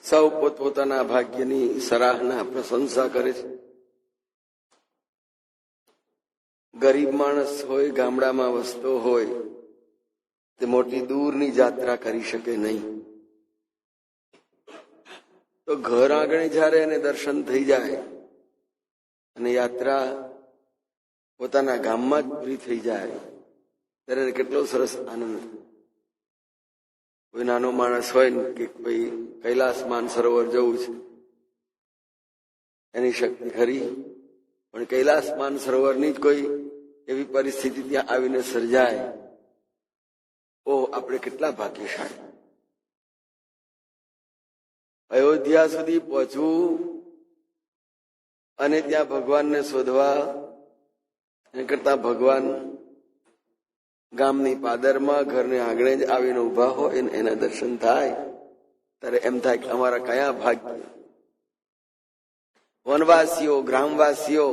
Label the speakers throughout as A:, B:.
A: સૌ પોતપોતાના ભાગ્યની સરાહના પ્રશંસા કરે છે. ગરીબ માણસ હોય, ગામડામાં વસતો હોય, તે મોટી દૂરની યાત્રા કરી શકે નહીં. તો ઘર આંગણે જયારે એને દર્શન થઈ જાય અને યાત્રા પોતાના ગામમાં જ પૂરી થઈ જાય ત્યારે કેટલો સરસ આનંદ. કોઈ નાનો માણસ હોય ને કે ભાઈ કૈલાસ માન સરોવર જવું છે, એની શક્તિ ખરી, પણ કૈલાસ માન સરોવરની જ કોઈ એવી પરિસ્થિતિ ત્યાં આવીને સર્જાય, ઓ આપણે કેટલા ભાગ્યશાળી. અયોધ્યા સુધી પહોંચવું અને ત્યાં ભગવાનને શોધવા એ કરતા ભગવાન ગામની પાદરમાં ઘરને આંગણે જ આવીને ઉભા હોય ને એના દર્શન થાય ત્યારે એમ થાય કે અમારા કયા ભાગ્ય. વનવાસીઓ, ગ્રામવાસીઓ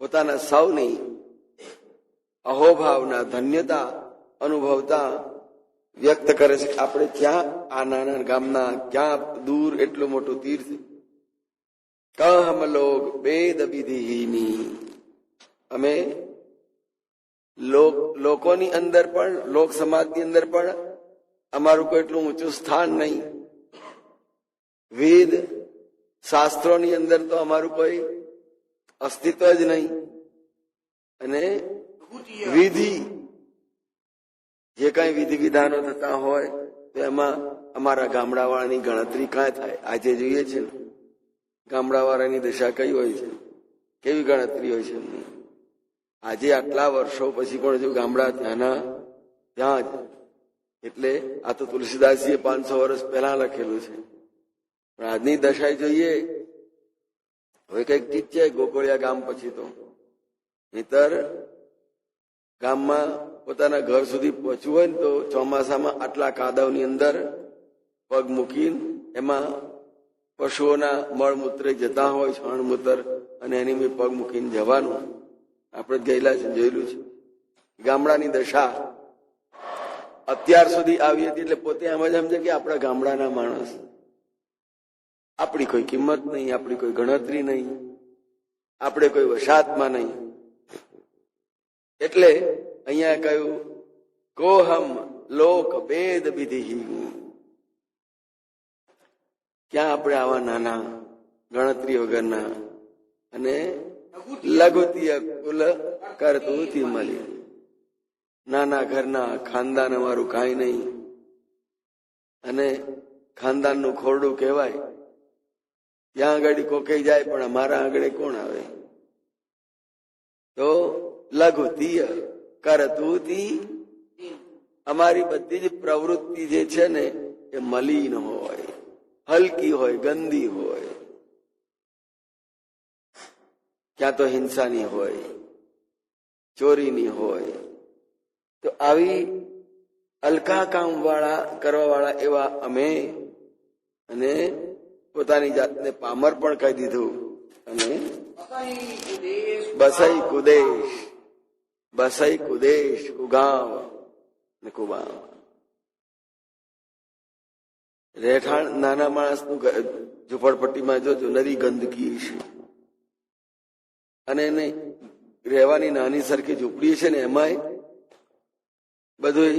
A: પોતાના સૌની અહોભાવના ધન્યતા અનુભવતા વ્યક્ત કરે છે. આપણે ક્યાં આ નાના ગામના, ક્યાં દૂર એટલું મોટું તીર્થ. કહમ લોગ વેદ વિધિહીની, અમે લોકોની અંદર પણ, લોક સમાજની અંદર પણ અમારું કોઈ એટલું ઊંચું સ્થાન નહીં. વેદ શાસ્ત્રોની અંદર તો અમારું કોઈ અસ્તિત્વ જ નહીં. અને વિધિ, જે કઈ વિધિ વિધાનો થતા હોય તો એમાં અમારા ગામડાવાળાની ગણતરી કાંઈ થાય. આજે જોઈએ છે ને ગામડાવાળાની દશા કઈ હોય છે, કેવી ગણતરી હોય છે એમની. આજે આટલા વર્ષો પછી પણ જો ગામડા ત્યાંના ત્યાં જ. એટલે આ તો તુલસીદાસજીએ 500 વર્ષ પહેલા લખેલું છે, પણ આજની દશા જોઈએ હવે કઈક ઠીક છે ગોકળિયા ગામ પછી તો. નહીતર ગામમાં પોતાના ઘર સુધી પહોંચવું હોય ને તો ચોમાસામાં આટલા કાદવની અંદર પગ મૂકીને એમાં પશુઓના મળમૂત્રે જતા હોય, છાણમૂતર, અને એની મેં પગ મૂકીને જવાનું. આપણે ગયેલા છે, જોયેલું છે. ગામડાની દશા અત્યાર સુધી આવી હતી એટલે પોતે એમ જ સમજે કે આપણા ગામડાના માણસ, આપણી કોઈ કિંમત નહીં, આપણી કોઈ ગણતરી નહીં, આપણે કોઈ વશાતમાં નહીં. એટલે અહીંયા કહ્યું કોહમ લોક વેદ વિધિ. ક્યાં આપણે આવા નાના ગણતરી વગરના અને લઘુતીય કુલ કરતું મળી, નાના ઘરના, ખાનદાન અમારું કાંઈ નહીં, અને ખાનદાનનું ખોરડું કહેવાય. ત્યાં આગળ કોકાઈ જાય પણ અમારા આગળ કોણ આવે? તો લઘુતીય કરતું, અમારી બધી જ પ્રવૃત્તિ જે છે ને એ મલિન હોય, હલકી હોય, ગંદી હોય. ક્યાં તો હિંસાની હોય, ચોરીની હોય. તો આવી હલકા કામ વાળા કરવા વાળા એવા અમે, અને પોતાની જાતને પામર પણ કહી દીધું. અને બસાઈ કુદેશ, બસાઈ કુદેશ, કુગામ ને કુબામ. રહેઠાણ નાના માણસનું ઝુંપડપટ્ટીમાં જોજો નરી ગંદકી છે, અને એને રહેવાની નાની સરખી ઝૂંપડી છે ને એમાંય બધું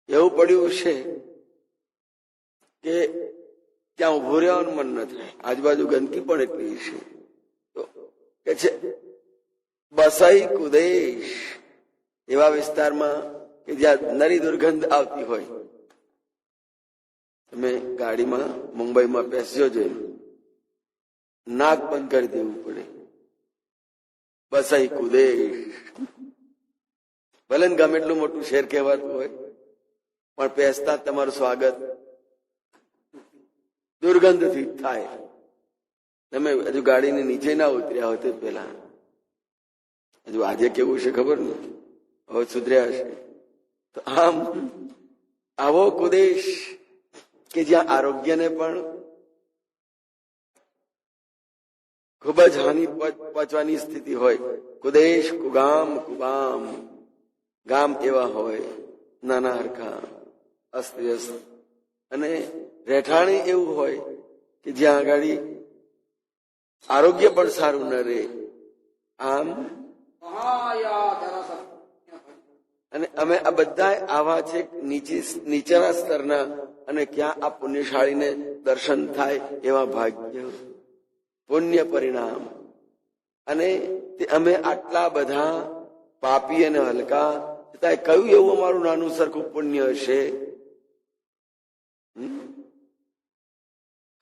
A: એવું પડ્યું છે કે ત્યાં ઉભું રહેવાનું મન ન થાય. આજુબાજુ ગંદકી પણ એટલી છે. તો કે છે બસાઈ કુદેશ, એવા વિસ્તારમાં કે જ્યાં નરી દુર્ગંધ આવતી હોય. તમે ગાડીમાં મુંબઈમાં બેસજો, જોઈ નાક બંધ કરી દેવું પડે. બસાઈ કુદેશ, ભલે ગમે એટલું મોટું શહેર કહેવાતું હોય પણ બેસતા તમારું સ્વાગત દુર્ગંધથી થાય. તમે હજુ ગાડીને નીચે ના ઉતર્યા હોય તે પેલા, હજુ આજે કેવું છે ખબર નથી, હવે સુધર્યા હશે. તો આમ આવો કુદેશ કે જ્યાં આરોગ્યને પણ ખૂબ જ હાનિ પહોંચવાની સ્થિતિ હોય. કુદેશ, કુગામ, કુબામ, ગામ એવા હોય નાના હરખા અસ્તવ્યસ્ત. અને રહેઠાણી એવું હોય કે જ્યાં આગળ આરોગ્ય પણ સારું ન રહે. આમ અને અમે આ બધા આવા છે નીચેના સ્તરના, અને ક્યાં આ પુણ્યશાળીને દર્શન થાય એવા ભાગ્ય, પુણ્ય પરિણામ. અને અમે આટલા બધા પાપી અને હલકા છતાં કયું એવું અમારું નાનું સરખું પુણ્ય હશે?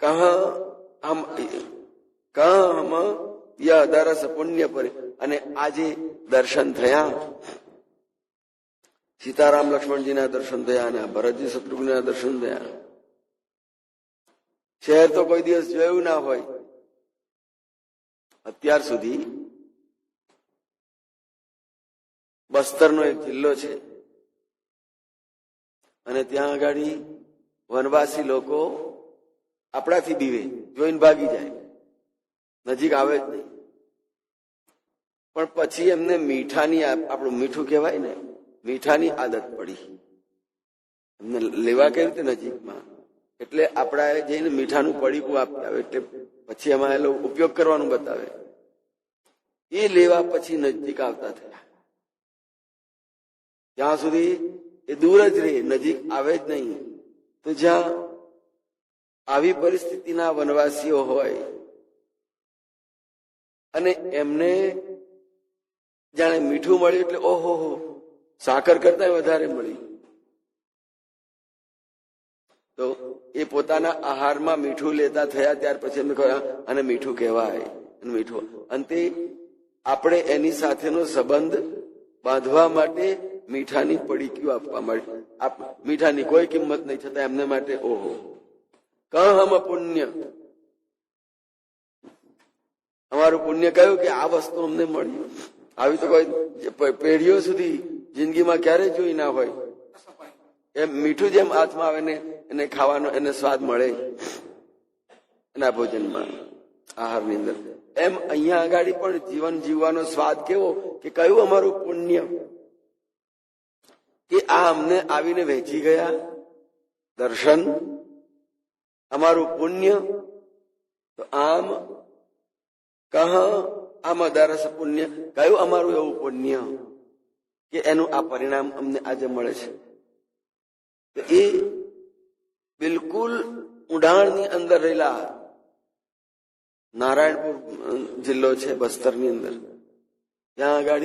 A: કહમ દરસ પુણ્ય પરિ. અને આજે દર્શન થયા, સીતારામ લક્ષ્મણજીના દર્શન થયા, અને ભરતજી શત્રુઘ્નના દર્શન થયા. શહેર તો કોઈ દિવસ જોયું ના હોય. અત્યાર સુધી બસ્તરનો એક જિલ્લો છે, અને ત્યાં આગળ વનવાસી લોકો આપણાથી બીવે, જોઈને ભાગી જાય, નજીક આવે જ નહીં. પણ પછી એમને મીઠાની, આપણું મીઠું કહેવાય ને, મીઠાની આદત પડી. એમને લેવા કેવી રીતે નજીકમાં, એટલે આપણા જઈને મીઠાનું પડીકું આપી આવે, એટલે પછી એમાં એ લોકો ઉપયોગ કરવાનું બતાવે. એ લેવા પછી નજીક આવતા થયા. ત્યાં સુધી એ દૂર જ રહે, નજીક આવે જ નહીં. તો જ્યાં આવી પરિસ્થિતિના વનવાસીઓ હોય અને એમને જાણે મીઠું મળ્યું એટલે ઓહો, સાકર કરતા વધારે મળી, તો એ પોતાના આહારમાં મીઠું લેતા થયા. ત્યાર પછી એમને કહ્યું અને મીઠું કહેવાય, મીઠું. અંતે આપણે એની સાથેનો સંબંધ બાંધવા માટે મીઠાની પડીકીઓ આપવા માટે, મીઠાની કોઈ કિંમત નહીં, છતાં એમને માટે ઓહો કહમ પુણ્ય. અમારું પુણ્ય કયું કે આ વસ્તુ અમને મળી. આવી તો કોઈ પેઢીઓ સુધી જિંદગીમાં ક્યારેય જોઈ ના હોય. એમ મીઠું જેમ હાથમાં આવે ને એને ખાવાનો એને સ્વાદ મળે એના ભોજનમાં, આહારની અંદર, એમ અહીંયા આગળ પણ જીવન જીવવાનો સ્વાદ કેવો કે કયું અમારું પુણ્ય કે આ અમને આવીને વહેંચી ગયા દર્શન, અમારું પુણ્ય. તો આમ આમ દરસ પુણ્ય, કયું અમારું એવું પુણ્ય કે એનું આ પરિણામ અમને આજે મળે છે. તો એ બિલકુલ ઉડાણની અંદર રહેલા નારાયણપુર જિલ્લો છે બસ્તરની અંદર, ત્યાં આગળ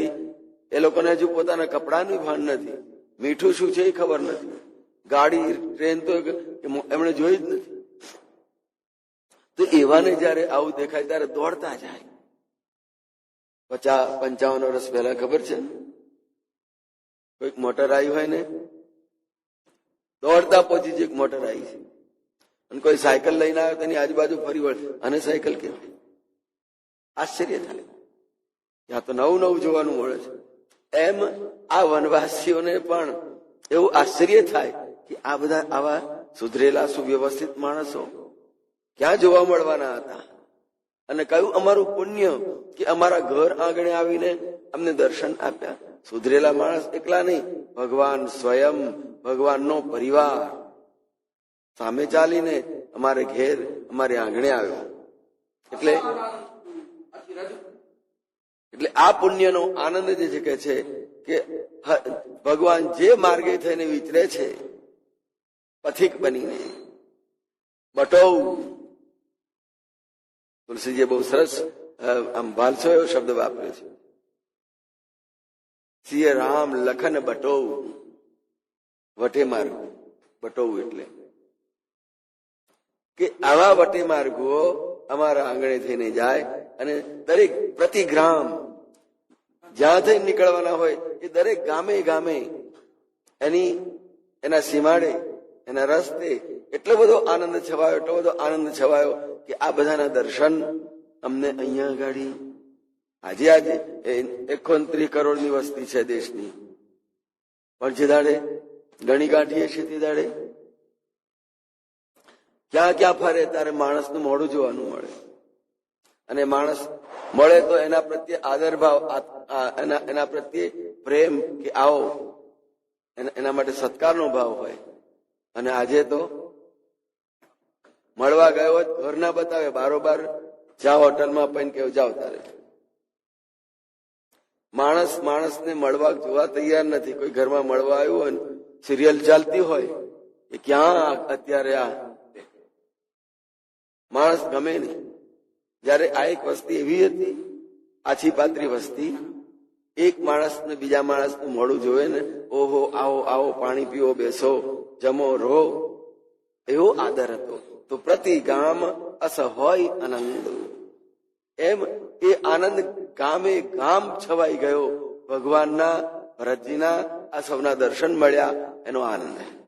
A: એ લોકોને હજુ પોતાના કપડાનું ભાન નથી, મીઠું શું છે એ ખબર નથી, ગાડી ટ્રેન તો એમણે જોઈ જ નથી. તો એવાને જયારે આવું દેખાય ત્યારે દોડતા જાય. 50-55 વર્ષ પહેલા ખબર છે, કોઈક મોટર આવી હોય ને દોડતા પહોંચી જાય, મોટર આવી છે. અને કોઈ સાયકલ લઈને આવે તેની આજુબાજુ ફરી વળે, અને સાયકલ કેમ? આશ્ચર્ય થાય. ત્યાં તો નવું નવું જોવાનું મળે છે. એમ આ વનવાસીઓને પણ એવું આશ્ચર્ય થાય કે આ બધા આવા સુધરેલા સુવ્યવસ્થિત માણસો ક્યાં જોવા મળવાના હતા, અને કયું અમારું પુણ્ય કે અમારા ઘર આંગણે આવીને અમને દર્શન આપ્યા. સુધરેલા માણસ એકલા નહીં, ભગવાન સ્વયં, ભગવાનનો પરિવાર સામે ચાલીને અમારે ઘેર, અમારે આંગણે આવ્યો. એટલે આ પુણ્યનો આનંદ જે કે છે કે ભગવાન જે માર્ગે થઈને વિચરે છે પથિક બનીને, બટો, તુલસીજીએ બહુ સરસ આમ ભાલસો એવો શબ્દ વાપર્યો છે, સિંહ રામ લખન બટોવ, વટે માર્ગ. બટોવ એટલે કે આવા વટે માર્ગો અમારા આંગણે થઈને જાય, અને દરેક પ્રતિ ગ્રામ જ્યાં થઈ નીકળવાના હોય એ દરેક ગામે ગામે એના સીમાડે, એના રસ્તે એટલો બધો આનંદ છવાયો, એટલો બધો આનંદ છવાયો કે આ બધાના દર્શન અમને અહીંયા ગાડી આજે 31 કરોડની વસ્તી છે દેશની, પણ જે દાડે ગણી ગાંઠીએ છે તે દાડે ક્યાં ક્યાં ફરે ત્યારે માણસનું મોઢું જોવાનું મળે. અને માણસ મળે તો એના પ્રત્યે આદર ભાવ, એના પ્રત્યે પ્રેમ કે આવો, એના માટે સત્કારનો ભાવ હોય. અને આજે તો મળવા ગયો હોય ઘર ના બતાવે, બારોબાર જાઓ હોટલમાં પણ કે જાઓ તારે. માણસને મળવા જોવા તૈયાર નથી. કોઈ ઘરમાં મળવા આવ્યું હોય, સિરિયલ ચાલતી હોય, એ ક્યાં અત્યારે આ માણસ ગમે નહીં. જયારે આ એક વસ્તી એવી હતી, આછી પાતળી વસ્તી, એક માણસને બીજા માણસનું મોડું જોવે ને, ઓહો આવો આવો, પાણી પીવો, બેસો, જમો, રહો, એવો આદર હતો. તો પ્રતિ ગામ અસ હોય આનંદ. એમ એ આનંદ ગામે ગામ છવાઈ ગયો. ભગવાનના, ભરતજીના આ સૌના દર્શન મળ્યા, એનો આનંદ.